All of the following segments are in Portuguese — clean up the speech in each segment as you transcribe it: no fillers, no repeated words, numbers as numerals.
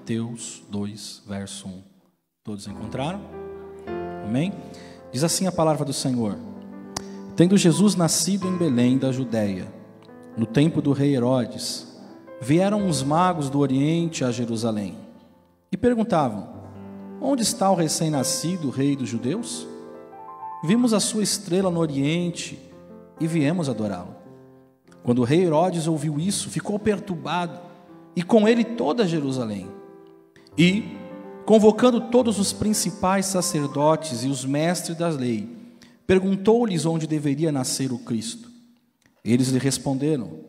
Mateus 2, verso 1. Todos encontraram? Amém? Diz assim a palavra do Senhor: Tendo Jesus nascido em Belém da Judéia, no tempo do rei Herodes, vieram uns magos do Oriente a Jerusalém e perguntavam: Onde está o recém-nascido rei dos judeus? Vimos a sua estrela no Oriente e viemos adorá-lo. Quando o rei Herodes ouviu isso, ficou perturbado, e com ele toda Jerusalém. E, convocando todos os principais sacerdotes e os mestres da lei, perguntou-lhes onde deveria nascer o Cristo. Eles lhe responderam: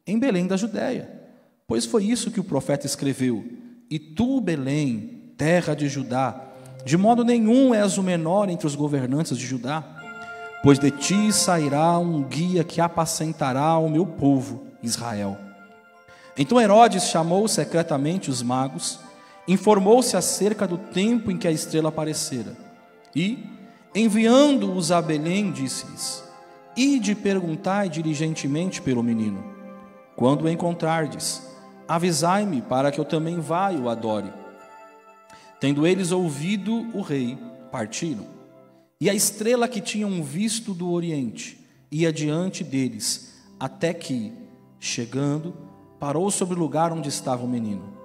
Em Belém da Judéia, pois foi isso que o profeta escreveu: E tu, Belém, terra de Judá, de modo nenhum és o menor entre os governantes de Judá, pois de ti sairá um guia que apacentará o meu povo, Israel. Então Herodes chamou secretamente os magos, informou-se acerca do tempo em que a estrela aparecera, e, enviando-os a Belém, disse-lhes: Ide perguntai diligentemente pelo menino. Quando o encontrardes, avisai-me, para que eu também vá e o adore. Tendo eles ouvido o rei, partiram. E a estrela que tinham visto do Oriente ia diante deles, até que, chegando, parou sobre o lugar onde estava o menino.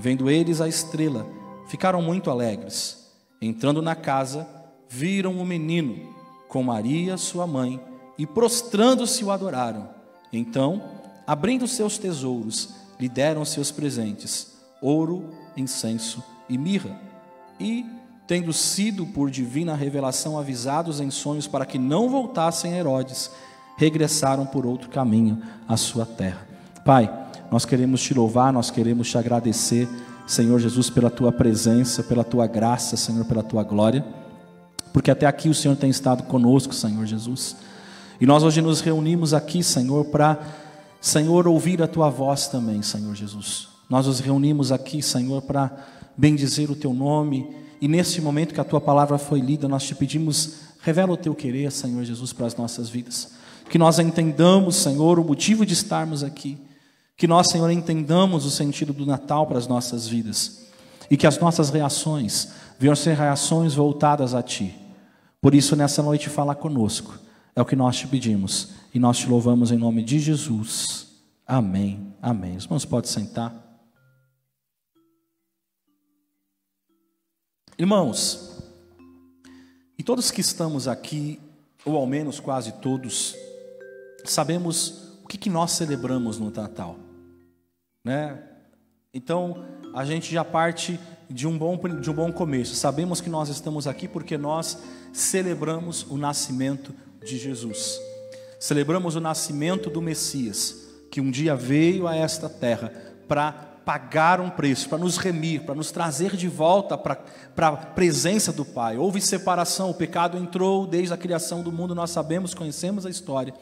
Vendo eles a estrela, ficaram muito alegres. Entrando na casa, viram o menino com Maria, sua mãe, e prostrando-se o adoraram. Então, abrindo seus tesouros, lhe deram seus presentes: ouro, incenso e mirra. E, tendo sido por divina revelação avisados em sonhos para que não voltassem a Herodes, regressaram por outro caminho à sua terra. Pai, nós queremos te louvar, nós queremos te agradecer, Senhor Jesus, pela tua presença, pela tua graça, Senhor, pela tua glória, porque até aqui o Senhor tem estado conosco, Senhor Jesus. E nós hoje nos reunimos aqui, Senhor, para, Senhor, ouvir a tua voz também, Senhor Jesus. Nós nos reunimos aqui, Senhor, para bendizer o teu nome. E nesse momento que a tua palavra foi lida, nós te pedimos: revela o teu querer, Senhor Jesus, para as nossas vidas. Que nós entendamos, Senhor, o motivo de estarmos aqui. Que nós, Senhor, entendamos o sentido do Natal para as nossas vidas. E que as nossas reações venham ser reações voltadas a ti. Por isso, nessa noite, fala conosco. É o que nós te pedimos. E nós te louvamos em nome de Jesus. Amém. Amém. Os irmãos podem sentar. Irmãos, e todos que estamos aqui, ou ao menos quase todos, sabemos o que nós celebramos no Natal, né? Então, a gente já parte de um bom começo. Sabemos que nós estamos aqui porque nós celebramos o nascimento de Jesus. Celebramos o nascimento do Messias, que um dia veio a esta terra para pagar um preço, para nos remir, para nos trazer de volta para a presença do Pai. Houve separação, o pecado entrou desde a criação do mundo, nós sabemos, conhecemos a história.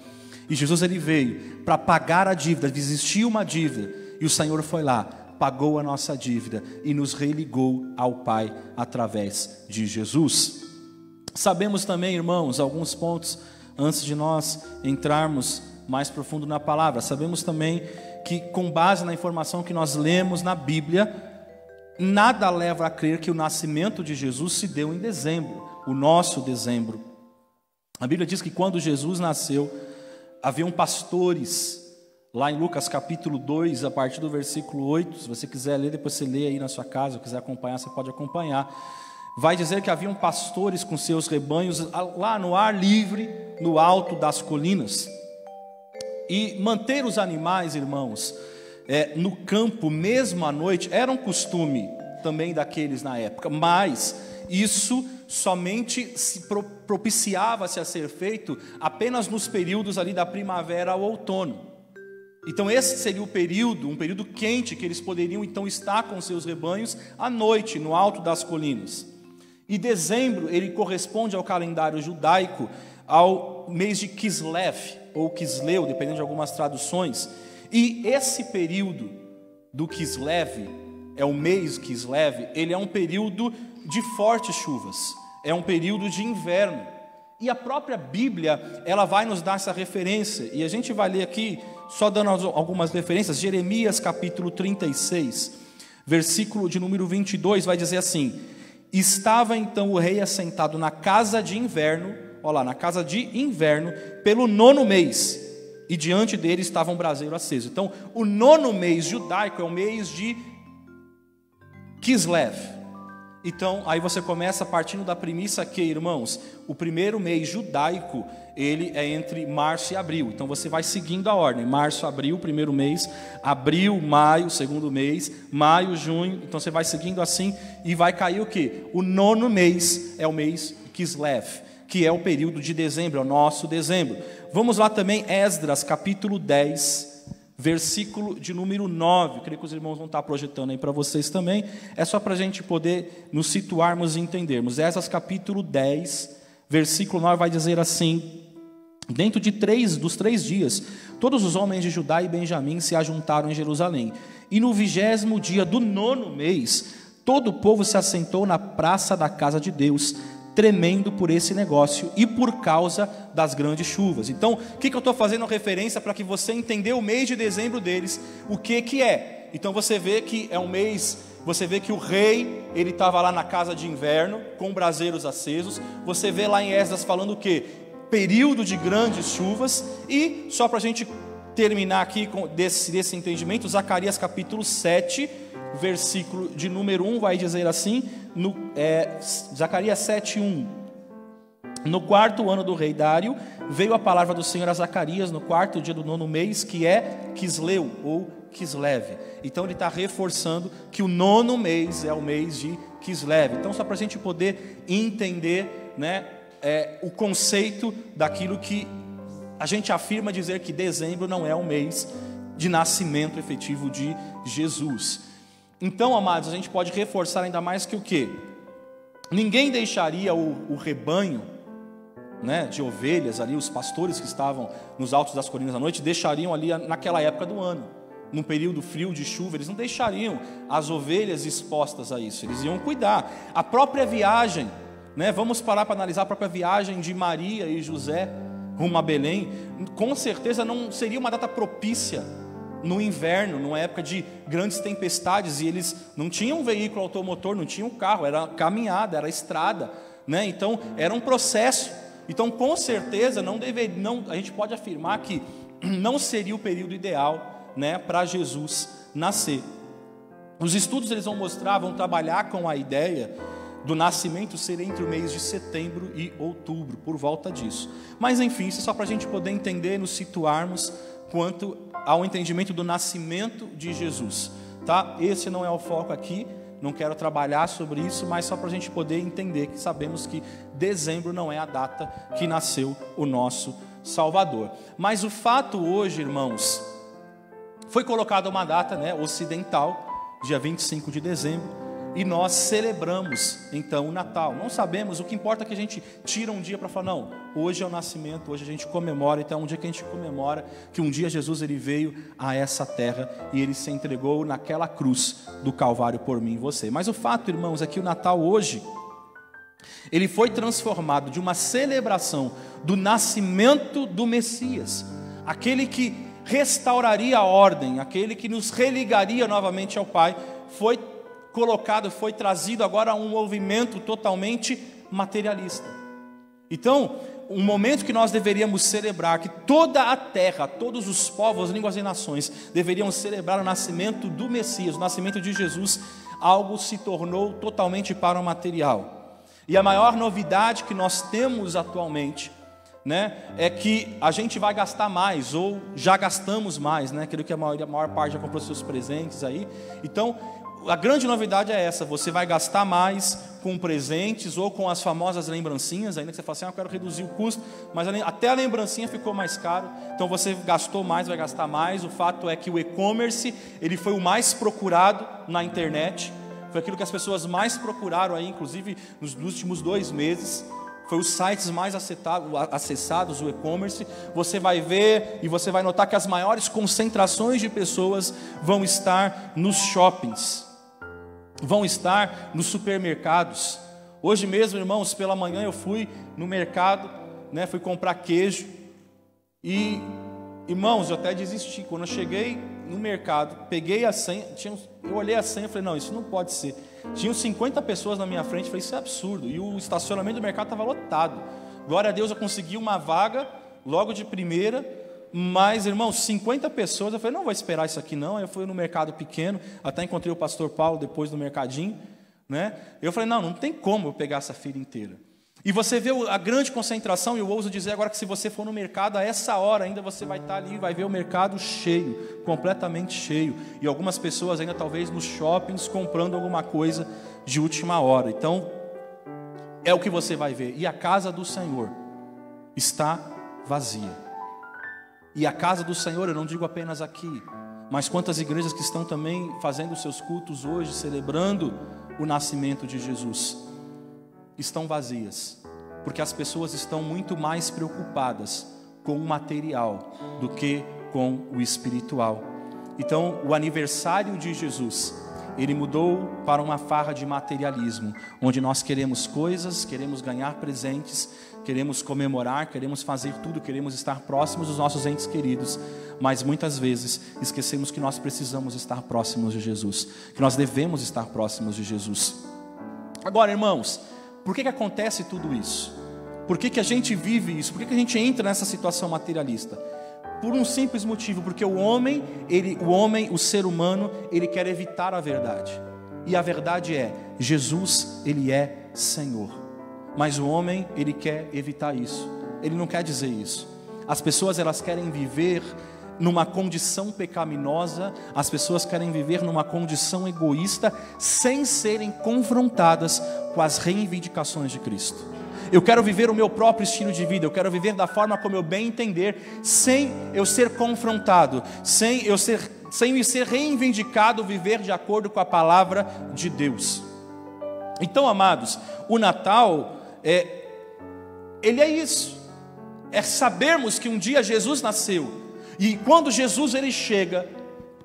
E Jesus, ele veio para pagar a dívida. Existia uma dívida, e o Senhor foi lá, pagou a nossa dívida e nos religou ao Pai através de Jesus. Sabemos também, irmãos, alguns pontos antes de nós entrarmos mais profundo na palavra. Sabemos também que, com base na informação que nós lemos na Bíblia, nada leva a crer que o nascimento de Jesus se deu em dezembro, o nosso dezembro. A Bíblia diz que quando Jesus nasceu, haviam pastores, lá em Lucas capítulo 2, a partir do versículo 8, se você quiser ler, depois você lê aí na sua casa, ou quiser acompanhar, você pode acompanhar. Vai dizer que haviam pastores com seus rebanhos lá no ar livre, no alto das colinas. E manter os animais, irmãos, no campo, mesmo à noite, era um costume também daqueles na época, mas isso somente se propiciava-se a ser feito apenas nos períodos ali da primavera ao outono. Então esse seria o período, um período quente, que eles poderiam então estar com seus rebanhos à noite, no alto das colinas. E dezembro, ele corresponde ao calendário judaico, ao mês de Kislev, ou Kisleu, dependendo de algumas traduções. E esse período do Kislev, é o mês Kislev, ele é um período de fortes chuvas, é um período de inverno. E a própria Bíblia, ela vai nos dar essa referência, e a gente vai ler aqui, só dando algumas referências, Jeremias capítulo 36, versículo de número 22, vai dizer assim: estava então o rei assentado na casa de inverno, olha lá, na casa de inverno, pelo 9º mês, e diante dele estava um braseiro aceso. Então, o 9º mês judaico é o mês de Kislev. Então, aí você começa partindo da premissa que, irmãos, o primeiro mês judaico, ele é entre março e abril. Então, você vai seguindo a ordem: março, abril, primeiro mês; abril, maio, segundo mês; maio, junho. Então, você vai seguindo assim e vai cair o quê? O 9º mês é o mês Kislev, que é o período de dezembro, é o nosso dezembro. Vamos lá também, Esdras, capítulo 10, versículo de número 9, creio que os irmãos vão estar projetando aí para vocês também, é só para a gente poder nos situarmos e entendermos. Esdras capítulo 10, versículo 9 vai dizer assim: dentro dos 3 dias, todos os homens de Judá e Benjamim se ajuntaram em Jerusalém, e no 20º dia do 9º mês, todo o povo se assentou na praça da casa de Deus, tremendo por esse negócio e por causa das grandes chuvas. Então, o que eu estou fazendo referência para que você entenda o mês de dezembro deles, o que é. Então você vê que é um mês, você vê que o rei, ele estava lá na casa de inverno, com braseiros acesos. Você vê lá em Esdras falando o quê? Período de grandes chuvas. E, só para a gente terminar aqui desse entendimento, Zacarias capítulo 7, versículo de número 1 vai dizer assim, Zacarias 7:1: no 4º ano do rei Dário, veio a palavra do Senhor a Zacarias no 4º dia do 9º mês, que é Quisleu ou Kislev. Então ele está reforçando que o 9º mês é o mês de Kislev. Então, só para a gente poder entender, né, o conceito daquilo que a gente afirma dizer que dezembro não é o mês de nascimento efetivo de Jesus. Então, amados, a gente pode reforçar ainda mais que o quê? Ninguém deixaria o rebanho, né, de ovelhas ali, os pastores que estavam nos altos das colinas à noite, deixariam ali naquela época do ano, num período frio de chuva, eles não deixariam as ovelhas expostas a isso, eles iam cuidar. A própria viagem, né, vamos parar para analisar a própria viagem de Maria e José rumo a Belém, com certeza não seria uma data propícia no inverno, numa época de grandes tempestades, e eles não tinham veículo automotor, não tinham carro, era caminhada, era estrada, né? Então era um processo. Então, com certeza, a gente pode afirmar que não seria o período ideal, né, para Jesus nascer. Os estudos eles vão trabalhar com a ideia do nascimento ser entre o mês de setembro e outubro, por volta disso. Mas enfim, isso é só para a gente poder entender, nos situarmos quanto ao entendimento do nascimento de Jesus, tá? Esse não é o foco aqui, não quero trabalhar sobre isso, mas só para a gente poder entender que sabemos que dezembro não é a data que nasceu o nosso Salvador. Mas o fato hoje, irmãos, foi colocada uma data, né, ocidental, dia 25 de dezembro, e nós celebramos então o Natal. Não sabemos, o que importa é que a gente tira um dia para falar, não, hoje é o nascimento, hoje a gente comemora. Então é um dia que a gente comemora que um dia Jesus ele veio a essa terra e ele se entregou naquela cruz do Calvário por mim e você. Mas o fato, irmãos, é que o Natal hoje, ele foi transformado de uma celebração do nascimento do Messias, aquele que restauraria a ordem, aquele que nos religaria novamente ao Pai, foi trazido agora a um movimento totalmente materialista. Então, um momento que nós deveríamos celebrar, que toda a terra, todos os povos, línguas e nações deveriam celebrar o nascimento do Messias, o nascimento de Jesus, algo se tornou totalmente para o material. E a maior novidade que nós temos atualmente, né, é que a gente vai gastar mais, ou já gastamos mais, né? Creio que a maior parte já comprou seus presentes aí. Então, a grande novidade é essa: você vai gastar mais com presentes ou com as famosas lembrancinhas, ainda que você fale assim, eu quero reduzir o custo, mas até a lembrancinha ficou mais caro, então você gastou mais, vai gastar mais. O fato é que o e-commerce, ele foi o mais procurado na internet, foi aquilo que as pessoas mais procuraram aí, inclusive nos últimos 2 meses, foi os sites mais acessados, o e-commerce. Você vai ver e você vai notar que as maiores concentrações de pessoas vão estar nos shoppings, vão estar nos supermercados. Hoje mesmo, irmãos, pela manhã eu fui no mercado, né, fui comprar queijo e, irmãos, eu até desisti. Quando eu cheguei no mercado, peguei a senha, eu olhei a senha e falei, não, isso não pode ser. Tinham 50 pessoas na minha frente, falei, isso é absurdo. E o estacionamento do mercado estava lotado. Glória a Deus, eu consegui uma vaga logo de primeira, mas, irmãos, 50 pessoas, eu falei, não vou esperar isso aqui não. Aí eu fui no mercado pequeno, até encontrei o pastor Paulo depois do mercadinho, né? Eu falei, não tem como eu pegar essa fila inteira. E você vê a grande concentração, e eu ouso dizer agora que se você for no mercado, a essa hora ainda você vai estar ali, vai ver o mercado cheio, completamente cheio. E algumas pessoas ainda talvez nos shoppings comprando alguma coisa de última hora. Então, é o que você vai ver. E a casa do Senhor está vazia. E a casa do Senhor, eu não digo apenas aqui, mas quantas igrejas que estão também fazendo os seus cultos hoje, celebrando o nascimento de Jesus, estão vazias, porque as pessoas estão muito mais preocupadas com o material do que com o espiritual. Então, o aniversário de Jesus, ele mudou para uma farra de materialismo, onde nós queremos coisas, queremos ganhar presentes, queremos comemorar, queremos fazer tudo, queremos estar próximos dos nossos entes queridos, mas muitas vezes esquecemos que nós precisamos estar próximos de Jesus, que nós devemos estar próximos de Jesus. Agora, irmãos, por que acontece tudo isso? Por que a gente vive isso? Por que a gente entra nessa situação materialista? Por um simples motivo, porque o ser humano, ele quer evitar a verdade. E a verdade é, Jesus, ele é Senhor. Mas o homem, ele quer evitar isso. Ele não quer dizer isso. As pessoas, elas querem viver numa condição pecaminosa, as pessoas querem viver numa condição egoísta, sem serem confrontadas com as reivindicações de Cristo. Eu quero viver o meu próprio estilo de vida, eu quero viver da forma como eu bem entender, sem eu ser confrontado, sem eu ser reivindicado, viver de acordo com a palavra de Deus. Então, amados, o Natal, ele é isso, é sabermos que um dia Jesus nasceu, e quando Jesus ele chega,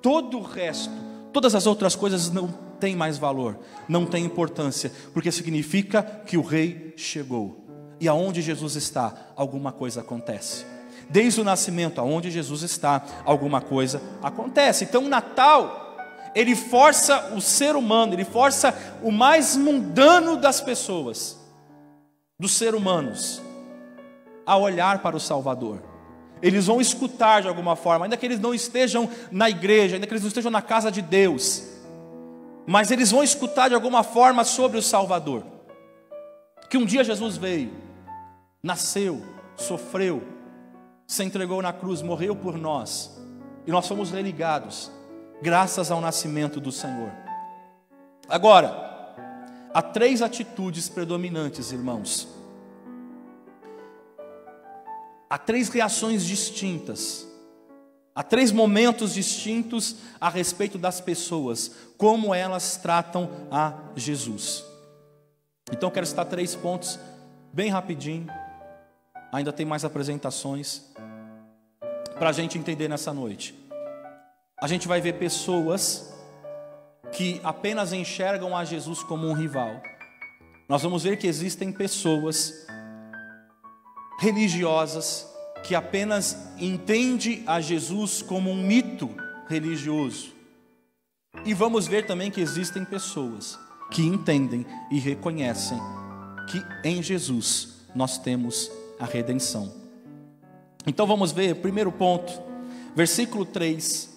todo o resto, todas as outras coisas não tem mais valor, não tem importância, porque significa que o rei chegou. E aonde Jesus está, alguma coisa acontece. Desde o nascimento, aonde Jesus está, alguma coisa acontece. Então o Natal, ele força o ser humano, ele força o mais mundano das pessoas, dos seres humanos, a olhar para o Salvador. Eles vão escutar de alguma forma, ainda que eles não estejam na igreja, ainda que eles não estejam na casa de Deus, mas eles vão escutar de alguma forma sobre o Salvador. Que um dia Jesus veio, nasceu, sofreu, se entregou na cruz, morreu por nós, e nós fomos religados, graças ao nascimento do Senhor. Agora, há 3 atitudes predominantes, irmãos. Há 3 reações distintas, há 3 momentos distintos a respeito das pessoas, como elas tratam a Jesus. Então eu quero citar 3 pontos, bem rapidinho, ainda tem mais apresentações, para a gente entender nessa noite. A gente vai ver pessoas que apenas enxergam a Jesus como um rival. Nós vamos ver que existem pessoas religiosas que apenas entendem a Jesus como um mito religioso. E vamos ver também que existem pessoas que entendem e reconhecem que em Jesus nós temos a redenção. Então vamos ver, primeiro ponto, versículo 3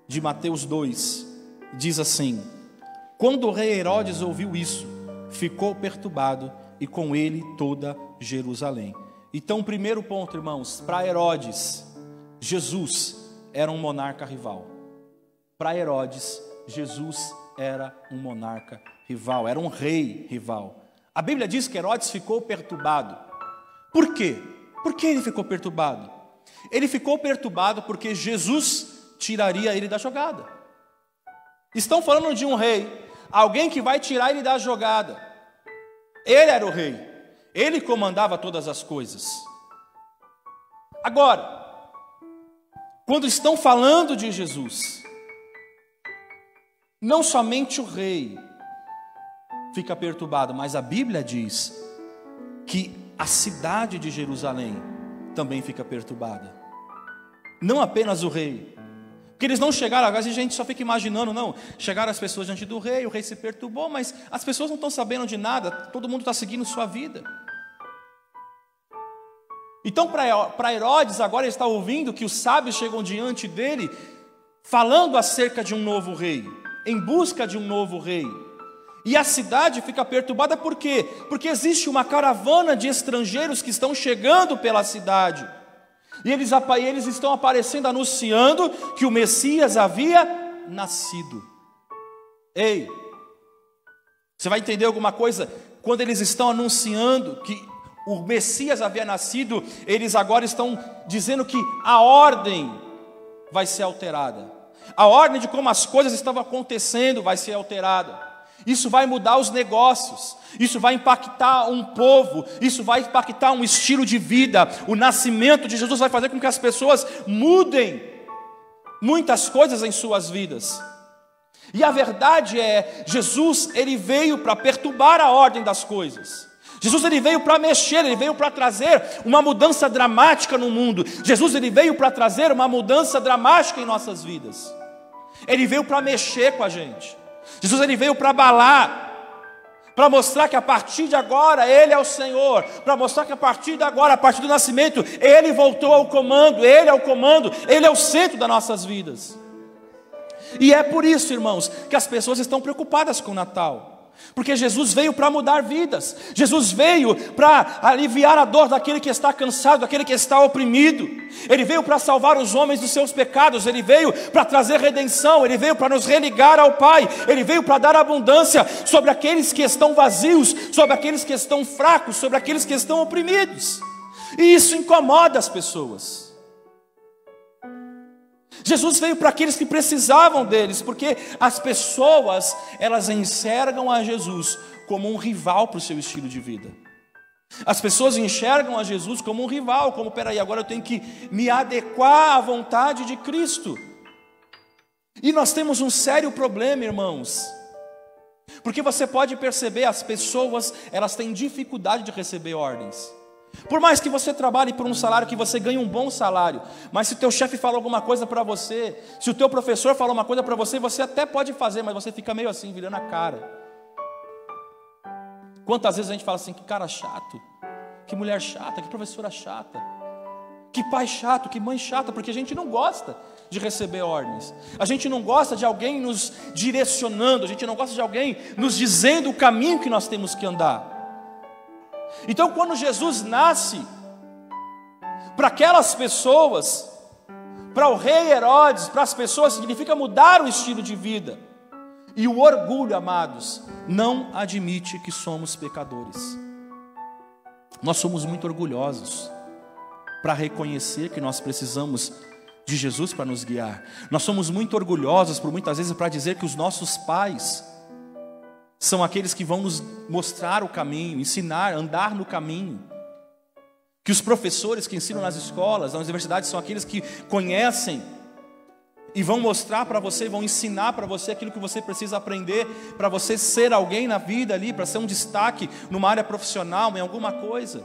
de Mateus 2, diz assim: quando o rei Herodes ouviu isso, ficou perturbado, e com ele toda Jerusalém. Então, o primeiro ponto, irmãos, para Herodes, Jesus era um monarca rival. Para Herodes, Jesus era um monarca rival, era um rei rival. A Bíblia diz que Herodes ficou perturbado. Por quê? Por que ele ficou perturbado? Ele ficou perturbado porque Jesus tiraria ele da jogada. Estão falando de um rei, alguém que vai tirar ele da jogada. Ele era o rei. Ele comandava todas as coisas. Agora, quando estão falando de Jesus, não somente o rei fica perturbado, mas a Bíblia diz que a cidade de Jerusalém também fica perturbada. Não apenas o rei. Porque eles não chegaram, às vezes a gente só fica imaginando, não, chegaram as pessoas diante do rei, o rei se perturbou, mas as pessoas não estão sabendo de nada, todo mundo está seguindo sua vida. Então para Herodes agora ele está ouvindo que os sábios chegam diante dele, falando acerca de um novo rei, em busca de um novo rei. E a cidade fica perturbada por quê? Porque existe uma caravana de estrangeiros que estão chegando pela cidade. E eles estão aparecendo, anunciando que o Messias havia nascido. Ei, você vai entender alguma coisa? Quando eles estão anunciando que o Messias havia nascido, eles agora estão dizendo que a ordem vai ser alterada. A ordem de como as coisas estavam acontecendo vai ser alterada. Isso vai mudar os negócios, isso vai impactar um povo, isso vai impactar um estilo de vida. O nascimento de Jesus vai fazer com que as pessoas mudem muitas coisas em suas vidas. E a verdade é, Jesus, ele veio para perturbar a ordem das coisas. Jesus, ele veio para mexer, ele veio para trazer uma mudança dramática no mundo. Jesus, ele veio para trazer uma mudança dramática em nossas vidas. Ele veio para mexer com a gente. Jesus, ele veio para abalar, para mostrar que a partir de agora Ele é o Senhor, para mostrar que a partir de agora, a partir do nascimento, Ele voltou ao comando, Ele é o comando, Ele é o centro das nossas vidas. E é por isso, irmãos, que as pessoas estão preocupadas com o Natal. Porque Jesus veio para mudar vidas. Jesus veio para aliviar a dor daquele que está cansado, daquele que está oprimido. Ele veio para salvar os homens dos seus pecados. Ele veio para trazer redenção. Ele veio para nos religar ao Pai. Ele veio para dar abundância sobre aqueles que estão vazios, sobre aqueles que estão fracos, sobre aqueles que estão oprimidos. E isso incomoda as pessoas. Jesus veio para aqueles que precisavam deles, porque as pessoas, elas enxergam a Jesus como um rival para o seu estilo de vida. As pessoas enxergam a Jesus como um rival, como, peraí, agora eu tenho que me adequar à vontade de Cristo. E nós temos um sério problema, irmãos, porque você pode perceber, as pessoas, elas têm dificuldade de receber ordens. Por mais que você trabalhe por um salário, que você ganhe um bom salário, mas se o teu chefe fala alguma coisa para você, se o teu professor fala uma coisa para você, você até pode fazer, mas você fica meio assim, virando a cara. Quantas vezes a gente fala assim, que cara chato, que mulher chata, que professora chata, que pai chato, que mãe chata, porque a gente não gosta de receber ordens, a gente não gosta de alguém nos direcionando, a gente não gosta de alguém nos dizendo o caminho que nós temos que andar. Então, quando Jesus nasce, para aquelas pessoas, para o rei Herodes, para as pessoas, significa mudar o estilo de vida. E o orgulho, amados, não admite que somos pecadores. Nós somos muito orgulhosos para reconhecer que nós precisamos de Jesus para nos guiar. Nós somos muito orgulhosos, por muitas vezes, para dizer que os nossos pais são aqueles que vão nos mostrar o caminho, ensinar, andar no caminho. Que os professores que ensinam nas escolas, nas universidades, são aqueles que conhecem e vão mostrar para você, vão ensinar para você aquilo que você precisa aprender, para você ser alguém na vida ali, para ser um destaque numa área profissional, em alguma coisa.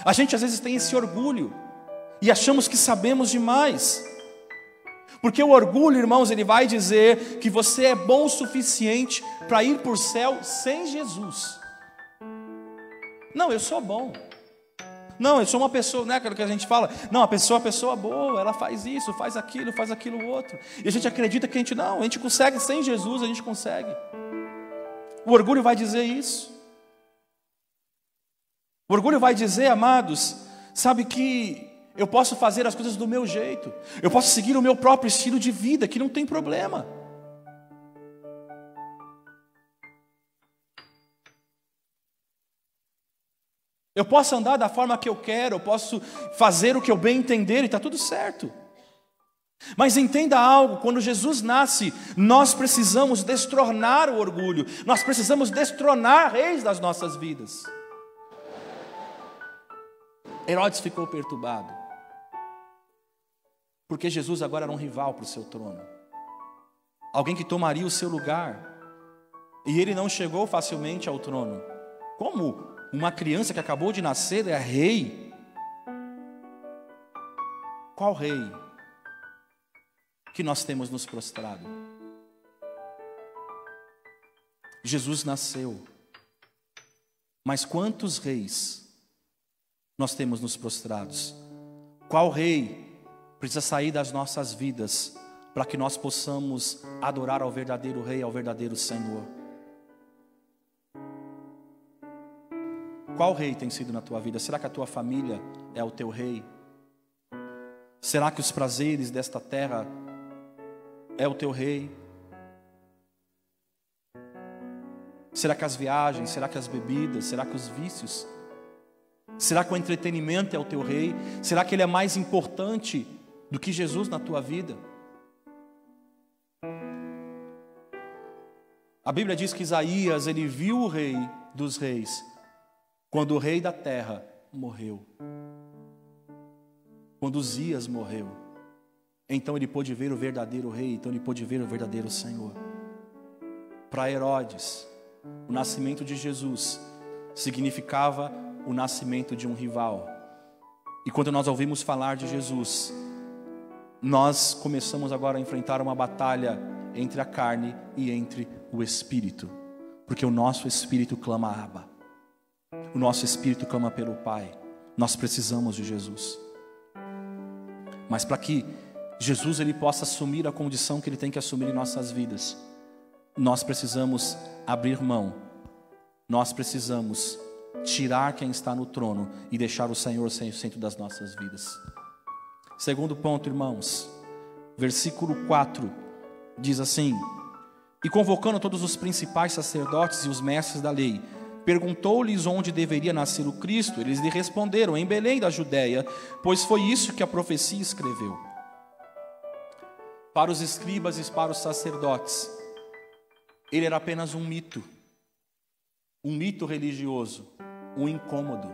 A gente às vezes tem esse orgulho e achamos que sabemos demais. Porque o orgulho, irmãos, ele vai dizer que você é bom o suficiente para ir para o céu sem Jesus. Não, eu sou bom. Não, eu sou uma pessoa, né, aquilo que a gente fala, não, a pessoa boa, ela faz isso, faz aquilo outro. E a gente acredita que a gente consegue, sem Jesus a gente consegue. O orgulho vai dizer isso. O orgulho vai dizer, amados, sabe que eu posso fazer as coisas do meu jeito. Eu posso seguir o meu próprio estilo de vida, que não tem problema. Eu posso andar da forma que eu quero, eu posso fazer o que eu bem entender e está tudo certo. Mas entenda algo, quando Jesus nasce, nós precisamos destronar o orgulho. Nós precisamos destronar reis das nossas vidas. Herodes ficou perturbado, porque Jesus agora era um rival para o seu trono. Alguém que tomaria o seu lugar. E ele não chegou facilmente ao trono. Como uma criança que acabou de nascer é rei? Qual rei? que nós temos nos prostrado. Jesus nasceu, mas quantos reis nós temos nos prostrados? Qual rei precisa sair das nossas vidas para que nós possamos adorar ao verdadeiro Rei, ao verdadeiro Senhor? Qual rei tem sido na tua vida? Será que a tua família é o teu rei? Será que os prazeres desta terra é o teu rei? Será que as viagens, será que as bebidas, será que os vícios? Será que o entretenimento é o teu rei? Será que ele é mais importante do que Jesus na tua vida? A Bíblia diz que Isaías, ele viu o rei dos reis, quando o rei da terra morreu. Quando Uzias morreu, então ele pôde ver o verdadeiro rei, então ele pôde ver o verdadeiro Senhor. Para Herodes, o nascimento de Jesus significava o nascimento de um rival. E quando nós ouvimos falar de Jesus, nós começamos agora a enfrentar uma batalha entre a carne e entre o Espírito, porque o nosso Espírito clama Abba, o nosso Espírito clama pelo Pai. Nós precisamos de Jesus, mas para que Jesus ele possa assumir a condição que ele tem que assumir em nossas vidas, nós precisamos abrir mão, nós precisamos tirar quem está no trono e deixar o Senhor ser o centro das nossas vidas. Segundo ponto, irmãos, versículo 4 diz assim: e convocando todos os principais sacerdotes e os mestres da lei, perguntou-lhes onde deveria nascer o Cristo. Eles lhe responderam: em Belém da Judéia, pois foi isso que a profecia escreveu. Para os escribas e para os sacerdotes, ele era apenas um mito religioso, um incômodo.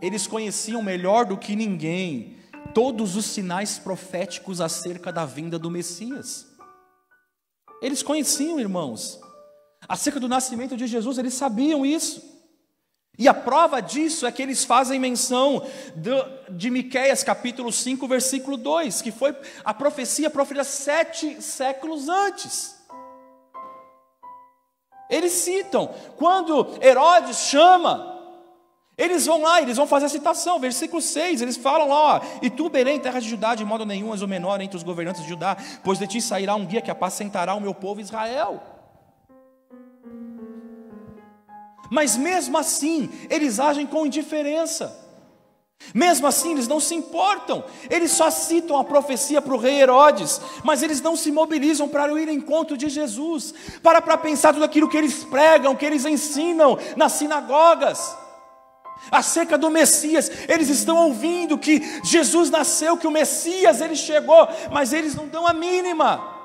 Eles conheciam melhor do que ninguém todos os sinais proféticos acerca da vinda do Messias. Eles conheciam, irmãos, acerca do nascimento de Jesus, eles sabiam isso. E a prova disso é que eles fazem menção de Miqueias capítulo 5, versículo 2, que foi a profecia proferida 7 séculos antes. Eles citam, quando Herodes chama, eles vão lá, eles vão fazer a citação, versículo 6, eles falam lá, ó, e tu, Belém, terra de Judá, de modo nenhum és o menor entre os governantes de Judá, pois de ti sairá um guia que apacentará o meu povo Israel. Mas mesmo assim, eles agem com indiferença. Mesmo assim, eles não se importam. Eles só citam a profecia para o rei Herodes, mas eles não se mobilizam para ir ao encontro de Jesus, para pensar tudo aquilo que eles pregam, que eles ensinam nas sinagogas acerca do Messias. Eles estão ouvindo que Jesus nasceu, que o Messias ele chegou, mas eles não dão a mínima.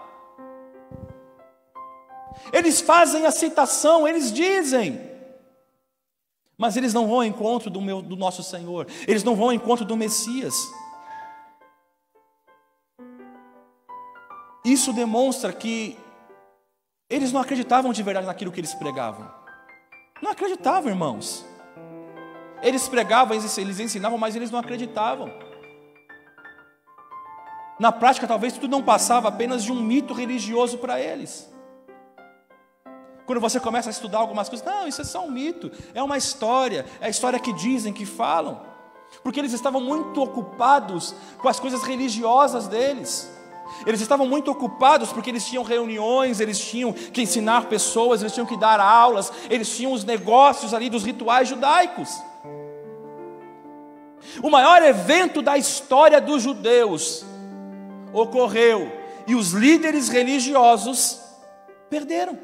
Eles fazem a citação, eles dizem, mas eles não vão ao encontro do nosso Senhor. Eles não vão ao encontro do Messias. Isso demonstra que eles não acreditavam de verdade naquilo que eles pregavam. Não acreditavam, irmãos. Eles pregavam, eles ensinavam, mas eles não acreditavam. Na prática, talvez tudo não passava apenas de um mito religioso para eles. Quando você começa a estudar algumas coisas, não, isso é só um mito, é uma história, é a história que dizem, que falam. Porque eles estavam muito ocupados com as coisas religiosas deles. Eles estavam muito ocupados porque eles tinham reuniões, eles tinham que ensinar pessoas, eles tinham que dar aulas, eles tinham os negócios ali dos rituais judaicos. O maior evento da história dos judeus ocorreu e os líderes religiosos perderam.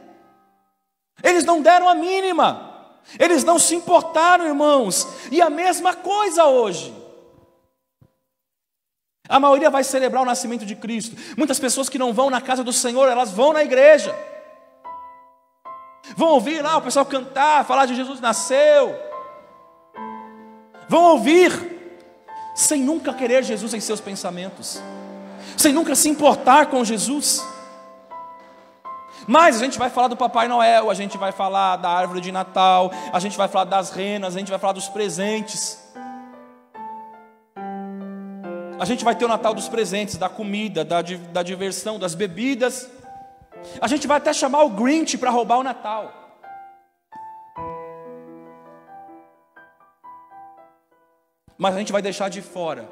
Eles não deram a mínima, eles não se importaram, irmãos. E a mesma coisa hoje. A maioria vai celebrar o nascimento de Cristo. Muitas pessoas que não vão na casa do Senhor, elas vão na igreja. Vão ouvir lá o pessoal cantar, falar de Jesus nasceu. Vão ouvir, sem nunca querer Jesus em seus pensamentos, sem nunca se importar com Jesus. Mas a gente vai falar do Papai Noel, a gente vai falar da árvore de Natal, a gente vai falar das renas, a gente vai falar dos presentes. A gente vai ter o Natal dos presentes, da comida, da diversão, das bebidas. A gente vai até chamar o Grinch para roubar o Natal. Mas a gente vai deixar de fora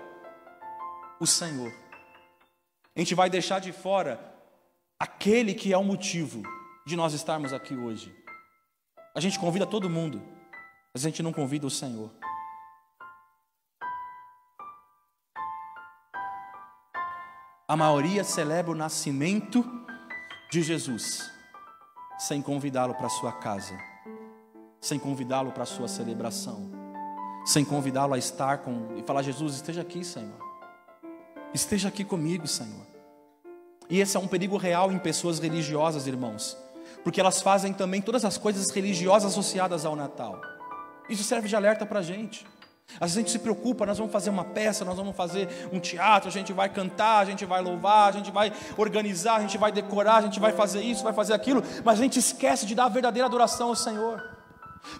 o Senhor. A gente vai deixar de fora aquele que é o motivo de nós estarmos aqui hoje. A gente convida todo mundo, mas a gente não convida o Senhor. A maioria celebra o nascimento de Jesus sem convidá-lo para sua casa, sem convidá-lo para sua celebração, sem convidá-lo a estar e falar: Jesus, esteja aqui, Senhor. Esteja aqui comigo, Senhor. E esse é um perigo real em pessoas religiosas, irmãos, porque elas fazem também todas as coisas religiosas associadas ao Natal. Isso serve de alerta para a gente. Às vezes a gente se preocupa: nós vamos fazer uma peça, nós vamos fazer um teatro, a gente vai cantar, a gente vai louvar, a gente vai organizar, a gente vai decorar, a gente vai fazer isso, vai fazer aquilo, mas a gente esquece de dar a verdadeira adoração ao Senhor.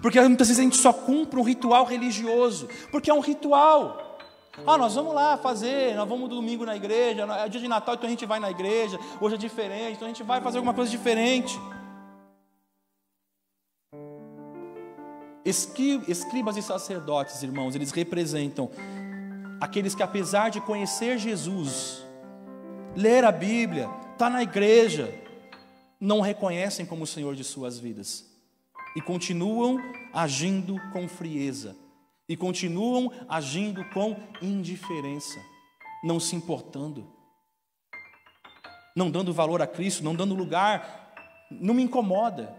Porque muitas vezes a gente só cumpre um ritual religioso, porque é um ritual. Nós vamos lá fazer, nós vamos domingo na igreja, é dia de Natal, então a gente vai na igreja, hoje é diferente, então a gente vai fazer alguma coisa diferente. Escribas e sacerdotes, irmãos, eles representam aqueles que, apesar de conhecer Jesus, ler a Bíblia, estar na igreja, não reconhecem como o Senhor de suas vidas. E continuam agindo com frieza. E continuam agindo com indiferença. Não se importando. Não dando valor a Cristo, não dando lugar. Não me incomoda.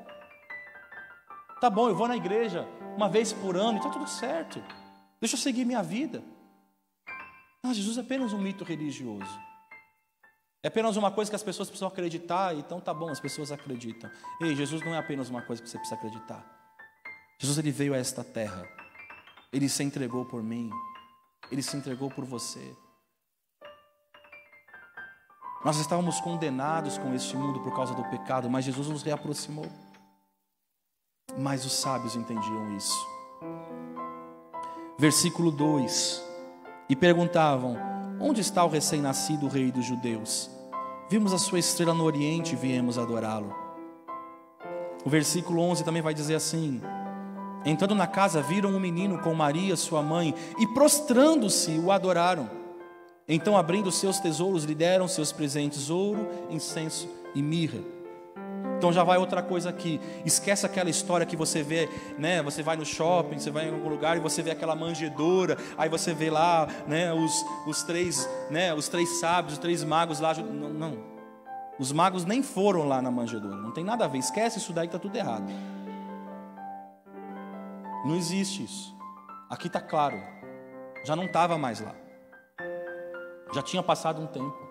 Tá bom, eu vou na igreja uma vez por ano e está tudo certo. Deixa eu seguir minha vida. Jesus é apenas um mito religioso. É apenas uma coisa que as pessoas precisam acreditar, então tá bom, as pessoas acreditam. Ei, Jesus não é apenas uma coisa que você precisa acreditar. Jesus, ele veio a esta terra. Ele se entregou por mim. Ele se entregou por você. Nós estávamos condenados com este mundo por causa do pecado, mas Jesus nos reaproximou. Mas os sábios entendiam isso. Versículo 2. E perguntavam: onde está o recém-nascido rei dos judeus? Vimos a sua estrela no oriente e viemos adorá-lo. O versículo 11 também vai dizer assim: entrando na casa, viram um menino com Maria, sua mãe, e prostrando-se, o adoraram. Então, abrindo seus tesouros, lhe deram seus presentes: ouro, incenso e mirra. Então já vai outra coisa aqui. Esquece aquela história que você vê, né? Você vai no shopping, você vai em algum lugar e você vê aquela manjedoura. Aí você vê lá, né? Os três sábios, os três magos lá. Não. Os magos nem foram lá na manjedoura. Não tem nada a ver. Esquece isso daí que está tudo errado. Não existe isso. Aqui está claro. Já não estava mais lá. Já tinha passado um tempo.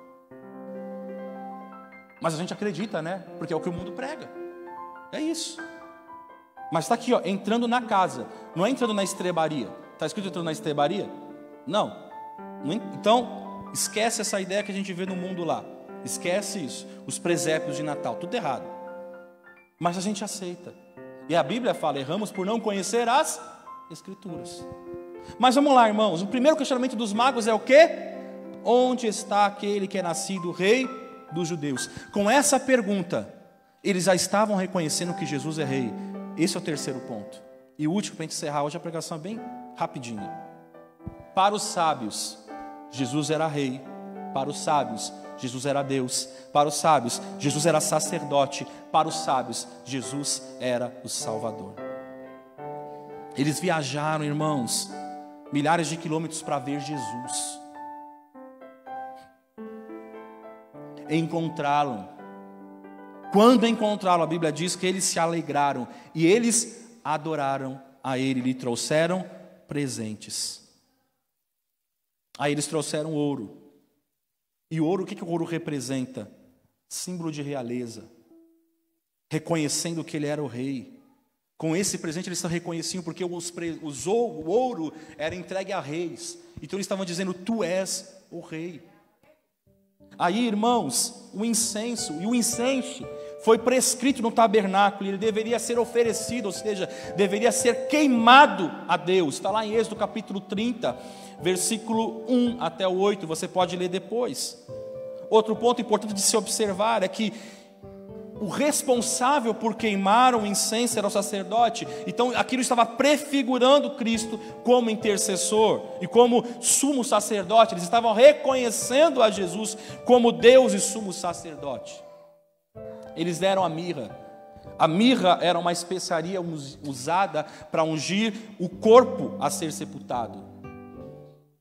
Mas a gente acredita, né? Porque é o que o mundo prega. É isso. Mas está aqui, entrando na casa. Não é entrando na estrebaria. Está escrito entrando na estrebaria? Não. Então, esquece essa ideia que a gente vê no mundo lá. Esquece isso. Os presépios de Natal. Tudo errado. Mas a gente aceita. E a Bíblia fala: erramos por não conhecer as Escrituras. Mas vamos lá, irmãos. O primeiro questionamento dos magos é o quê? Onde está aquele que é nascido rei dos judeus? Com essa pergunta, eles já estavam reconhecendo que Jesus é rei. Esse é o terceiro ponto. E o último, para a gente encerrar hoje a pregação é bem rapidinha. Para os sábios, Jesus era rei. Para os sábios, Jesus era Deus. Para os sábios, Jesus era sacerdote. Para os sábios, Jesus era o Salvador. Eles viajaram, irmãos, milhares de quilômetros para ver Jesus, encontrá-lo. Quando encontrá-lo, a Bíblia diz que eles se alegraram e eles adoraram a ele, lhe trouxeram presentes. Aí eles trouxeram ouro. E ouro, o que o ouro representa? Símbolo de realeza, reconhecendo que ele era o rei. Com esse presente eles reconheciam, porque o ouro era entregue a reis. Então eles estavam dizendo: tu és o rei. Aí, irmãos, o incenso foi prescrito no tabernáculo, ele deveria ser oferecido, ou seja, deveria ser queimado a Deus. Está lá em Êxodo capítulo 30, versículo 1 até o 8, você pode ler depois. Outro ponto importante de se observar é que o responsável por queimar o incenso era o sacerdote. Então aquilo estava prefigurando Cristo como intercessor e como sumo sacerdote. Eles estavam reconhecendo a Jesus como Deus e sumo sacerdote. Eles deram a mirra. A mirra era uma especiaria usada para ungir o corpo a ser sepultado.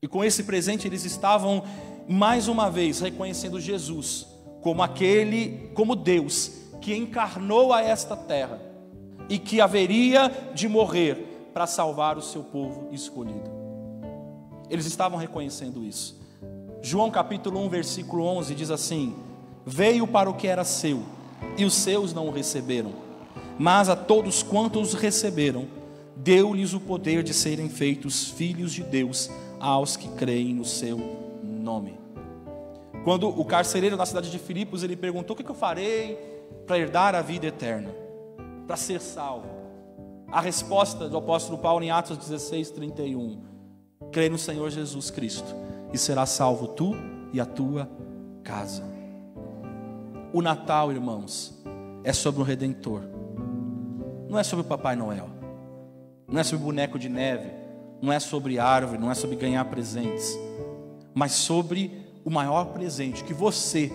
E com esse presente eles estavam mais uma vez reconhecendo Jesus como Deus que encarnou a esta terra e que haveria de morrer para salvar o seu povo escolhido. Eles estavam reconhecendo isso. João capítulo 1, versículo 11 diz assim: veio para o que era seu, e os seus não o receberam, mas a todos quantos o receberam, deu-lhes o poder de serem feitos filhos de Deus, aos que creem no seu nome. Quando o carcereiro na cidade de Filipos, ele perguntou: o que eu farei para herdar a vida eterna, para ser salvo? A resposta do apóstolo Paulo em Atos 16, 31: crê no Senhor Jesus Cristo e serás salvo tu e a tua casa. O Natal, irmãos, é sobre o Redentor, não é sobre o Papai Noel, não é sobre boneco de neve, não é sobre árvore, não é sobre ganhar presentes, mas sobre o maior presente que você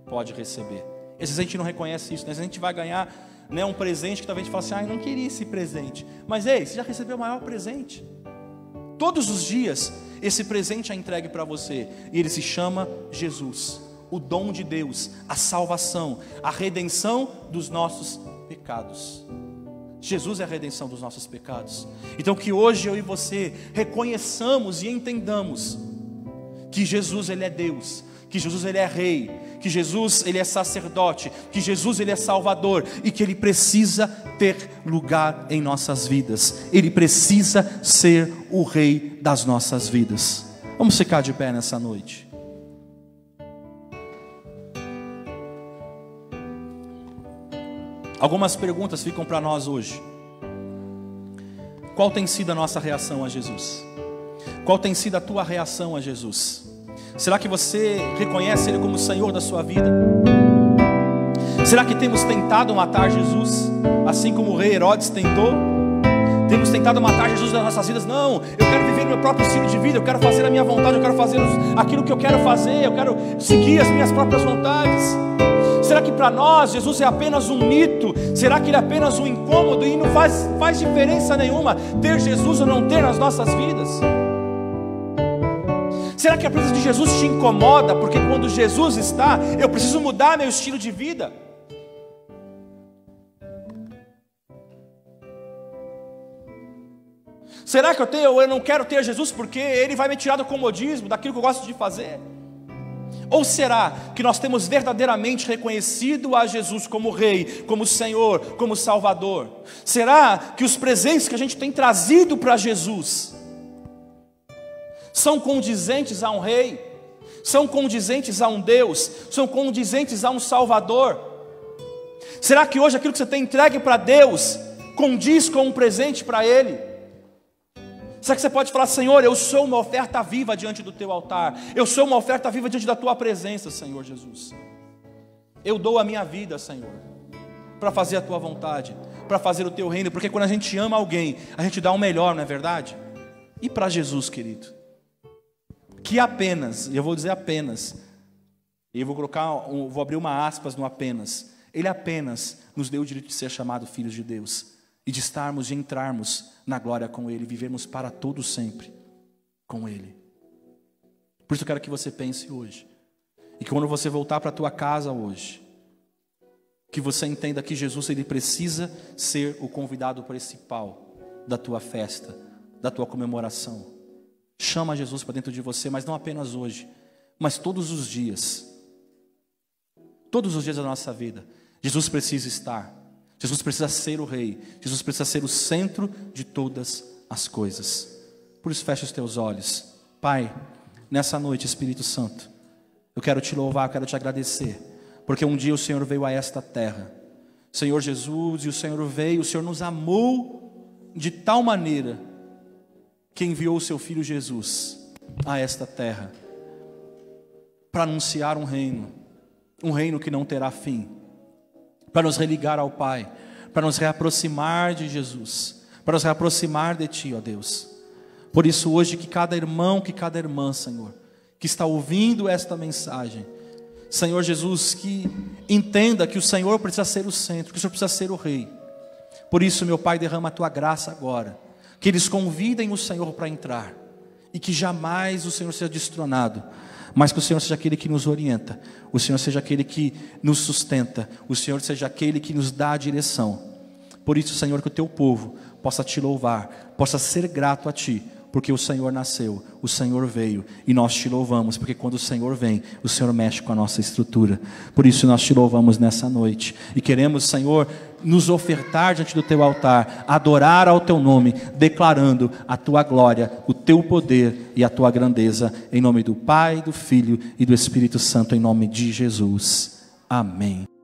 pode receber. Às vezes a gente não reconhece isso, né? Às vezes a gente vai ganhar, né, um presente que talvez a gente fale assim: eu não queria esse presente. Mas ei, você já recebeu o maior presente. Todos os dias esse presente é entregue para você, e ele se chama Jesus, o dom de Deus, a salvação, a redenção dos nossos pecados. Jesus é a redenção dos nossos pecados. Então que hoje eu e você reconheçamos e entendamos que Jesus ele é Deus, que Jesus ele é Rei, que Jesus ele é sacerdote, que Jesus ele é Salvador e que ele precisa ter lugar em nossas vidas. Ele precisa ser o Rei das nossas vidas. Vamos ficar de pé nessa noite. Algumas perguntas ficam para nós hoje. Qual tem sido a nossa reação a Jesus? Qual tem sido a tua reação a Jesus? Será que você reconhece Ele como o Senhor da sua vida? Será que temos tentado matar Jesus, assim como o rei Herodes tentou? Temos tentado matar Jesus nas nossas vidas? Não, eu quero viver o meu próprio estilo de vida, eu quero fazer a minha vontade, eu quero fazer aquilo que eu quero fazer, eu quero seguir as minhas próprias vontades. Será que para nós Jesus é apenas um mito? Será que Ele é apenas um incômodo e não faz diferença nenhuma ter Jesus ou não ter nas nossas vidas? Será que a presença de Jesus te incomoda? Porque quando Jesus está, eu preciso mudar meu estilo de vida. Será que eu não quero ter Jesus porque Ele vai me tirar do comodismo, daquilo que eu gosto de fazer? Ou será que nós temos verdadeiramente reconhecido a Jesus como Rei, como Senhor, como Salvador? Será que os presentes que a gente tem trazido para Jesus são condizentes a um Rei? São condizentes a um Deus? São condizentes a um Salvador? Será que hoje aquilo que você tem entregue para Deus condiz com um presente para Ele? Será que você pode falar: Senhor, eu sou uma oferta viva diante do Teu altar, eu sou uma oferta viva diante da Tua presença, Senhor Jesus. Eu dou a minha vida, Senhor, para fazer a Tua vontade, para fazer o Teu reino, porque quando a gente ama alguém, a gente dá o melhor, não é verdade? E para Jesus, querido, que apenas, eu vou dizer apenas, e eu vou abrir uma aspas no apenas, Ele apenas nos deu o direito de ser chamado filhos de Deus, e de estarmos e entrarmos na glória com Ele, vivermos para todo sempre com Ele. Por isso eu quero que você pense hoje, e que quando você voltar para a tua casa hoje, que você entenda que Jesus ele precisa ser o convidado principal da tua festa, da tua comemoração. Chama Jesus para dentro de você, mas não apenas hoje, mas todos os dias da nossa vida. Jesus precisa estar. Jesus precisa ser o Rei. Jesus precisa ser o centro de todas as coisas. Por isso fecha os teus olhos. Pai, nessa noite, Espírito Santo, eu quero te louvar, eu quero te agradecer porque um dia o Senhor veio a esta terra, Senhor Jesus, e o Senhor veio, o Senhor nos amou de tal maneira, que enviou o seu Filho Jesus a esta terra, para anunciar um reino que não terá fim, para nos religar ao Pai, para nos reaproximar de Jesus, para nos reaproximar de Ti, ó Deus. Por isso hoje que cada irmão, que cada irmã, Senhor, que está ouvindo esta mensagem, Senhor Jesus, que entenda que o Senhor precisa ser o centro, que o Senhor precisa ser o Rei. Por isso, meu Pai, derrama a Tua graça agora, que eles convidem o Senhor para entrar, e que jamais o Senhor seja destronado, mas que o Senhor seja aquele que nos orienta, o Senhor seja aquele que nos sustenta, o Senhor seja aquele que nos dá a direção. Por isso, Senhor, que o Teu povo possa Te louvar, possa ser grato a Ti, porque o Senhor nasceu, o Senhor veio, e nós Te louvamos, porque quando o Senhor vem, o Senhor mexe com a nossa estrutura. Por isso nós Te louvamos nessa noite, e queremos, Senhor, nos ofertar diante do Teu altar, adorar ao Teu nome, declarando a Tua glória, o Teu poder e a Tua grandeza, em nome do Pai, do Filho e do Espírito Santo, em nome de Jesus. Amém.